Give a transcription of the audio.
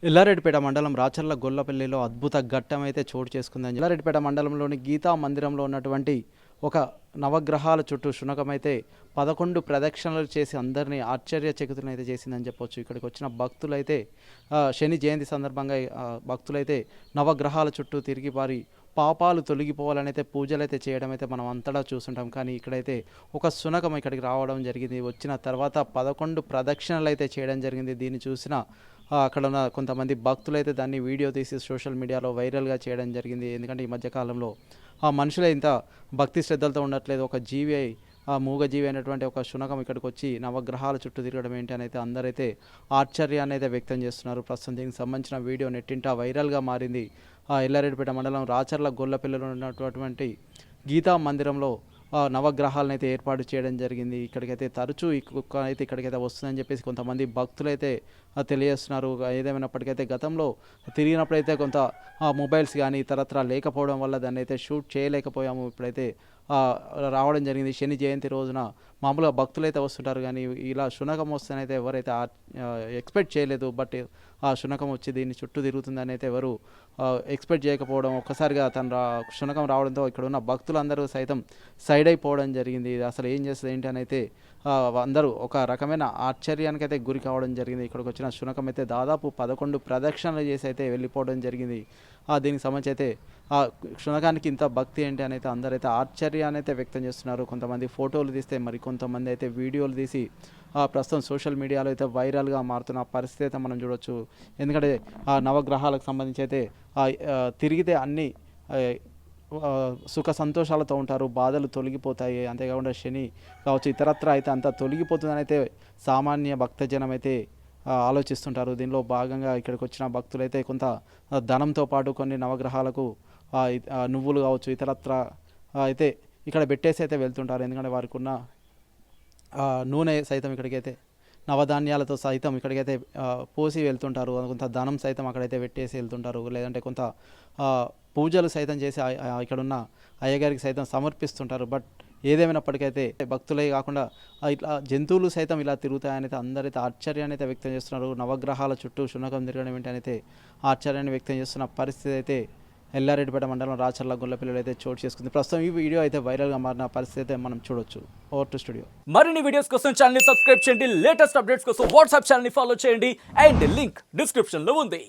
ఎల్లారెడ్డిపేట మండలం రాచర్ల గొల్లపల్లిలో అద్భుత ఘట్టం అయితే చోటు చేసుకుందని ఎల్లారెడ్డిపేట మండలంలోని గీతా మందిరంలో ఉన్నటువంటి ఒక నవగ్రహాల చుట్టూ శునకమైతే 11 ప్రదక్షిణలు చేసి అందరినీ ఆశ్చర్యచకితులైతే చేసిందని చెప్పొచ్చు. ఇక్కడికి వచ్చిన భక్తులైతే శని జయంతి సందర్భంగా భక్తులైతే నవగ్రహాల చుట్టూ తిరిగి వారి పాపాలు తొలగిపోవాలని అయితే పూజలైతే చేయడం అయితే మనం అంతటా చూస్తుంటాం. కానీ ఇక్కడైతే ఒక శునకం ఇక్కడికి రావడం జరిగింది. వచ్చిన తర్వాత 11 ప్రదక్షిణలు అయితే చేయడం జరిగింది. దీన్ని చూసిన అక్కడ ఉన్న కొంతమంది భక్తులైతే దాన్ని వీడియో తీసి సోషల్ మీడియాలో వైరల్గా చేయడం జరిగింది. ఎందుకంటే ఈ మధ్యకాలంలో ఆ మనుషులే ఇంత భక్తి శ్రద్ధలతో ఉండట్లేదు. ఒక జీవి ఆ మూగజీవి అయినటువంటి ఒక శునకం ఇక్కడికి వచ్చి నవగ్రహాల చుట్టూ తిరగడం ఏంటి అని అయితే అందరైతే ఆశ్చర్యాన్ని అయితే వ్యక్తం చేస్తున్నారు. ప్రస్తుతం దీనికి సంబంధించిన వీడియో నెట్టింట వైరల్గా మారింది. ఎల్లారెడ్డిపేట మండలం రాచర్ల గొల్లపల్లిలో ఉన్నటువంటి గీతా మందిరంలో నవగ్రహాలను అయితే ఏర్పాటు చేయడం జరిగింది. ఇక్కడికైతే తరచూ ఈ కుక్క అయితే ఇక్కడికైతే వస్తుందని చెప్పేసి కొంతమంది భక్తులైతే తెలియజేస్తున్నారు. ఏదేమైనప్పటికైతే గతంలో తిరిగినప్పుడైతే కొంత మొబైల్స్ కానీ ఇతరత్రా లేకపోవడం వల్ల దాన్ని అయితే షూట్ చేయలేకపోయాము. ఇప్పుడైతే రావడం జరిగింది. శని జయంతి రోజున మామూలుగా భక్తులైతే వస్తుంటారు, కానీ ఇలా శునకం వస్తేనైతే ఎవరైతే ఎక్స్పెక్ట్ చేయలేదు. బట్ ఆ శునకం వచ్చి దీన్ని చుట్టూ తిరుగుతుందని అయితే ఎవరు ఎక్స్పెక్ట్ చేయకపోవడం, ఒక్కసారిగా శునకం రావడంతో ఇక్కడ ఉన్న భక్తులందరూ సైతం సైడ్ అయిపోవడం జరిగింది. ఇది అసలు ఏం చేస్తుంది ఏంటి అని అయితే అందరూ ఒక రకమైన ఆశ్చర్యానికైతే గురి కావడం జరిగింది. ఇక్కడికి వచ్చిన శునకం అయితే దాదాపు 11 ప్రదక్షిణలు చేసి అయితే వెళ్ళిపోవడం జరిగింది. దీనికి సంబంధించి అయితే ఆ శునకానికి ఇంత భక్తి ఏంటి అని అయితే అందరైతే ఆశ్చర్యాన్ని అయితే వ్యక్తం చేస్తున్నారు. కొంతమంది ఫోటోలు తీస్తే మరి కొంతమంది అయితే వీడియోలు తీసి ప్రస్తుతం సోషల్ మీడియాలో అయితే వైరల్గా మారుతున్న పరిస్థితి అయితే మనం చూడొచ్చు. ఎందుకంటే ఆ నవగ్రహాలకు సంబంధించి అయితే తిరిగితే అన్నీ సుఖ సంతోషాలతో ఉంటారు, బాధలు తొలగిపోతాయి. అంతేకాకుండా శని కావచ్చు ఇతరత్ర అయితే అంతా తొలగిపోతుందని అయితే సామాన్య భక్తజనం అయితే ఆలోచిస్తుంటారు. దీనిలో భాగంగా ఇక్కడికి వచ్చిన భక్తులైతే కొంత ధనంతో పాటు కొన్ని నవగ్రహాలకు నువ్వులు కావచ్చు ఇతరత్ర అయితే ఇక్కడ పెట్టేసి అయితే వెళ్తుంటారు. ఎందుకంటే వారికి ఉన్న నూనె సైతం ఇక్కడికైతే నవధాన్యాలతో సైతం ఇక్కడికైతే పోసి వెళ్తుంటారు. కొంత ధనం సైతం అక్కడైతే పెట్టేసి వెళ్తుంటారు. లేదంటే కొంత పూజలు సైతం చేసి ఇక్కడున్న అయ్యగారికి సైతం సమర్పిస్తుంటారు. బట్ ఏదేమైనప్పటికైతే భక్తులే కాకుండా ఇట్లా జంతువులు సైతం ఇలా తిరుగుతాయని అయితే అందరైతే ఆశ్చర్యాన్ని అయితే వ్యక్తం చేస్తున్నారు. నవగ్రహాల చుట్టూ శునకం తిరగడం ఏంటనైతే ఆశ్చర్యాన్ని వ్యక్తం చేస్తున్న పరిస్థితి అయితే ఎల్లారెడ్డిపేట మండలం రాచర్ల గొల్లపల్లిలో అయితే చోటు చేసుకుంది. ప్రస్తుతం ఈ వీడియో అయితే వైరల్గా మారిన పరిస్థితి అయితే మనం చూడొచ్చు. Over to studio. మరిన్ని వీడియోస్ కోసం ఛానల్ ని సబ్స్క్రైబ్ చేయండి. లేటెస్ట్ అప్డేట్స్ కోసం వాట్సాప్ ఛానల్ ని ఫాలో చేయండి. అండ్ లింక్ డిస్క్రిప్షన్ లో ఉంది.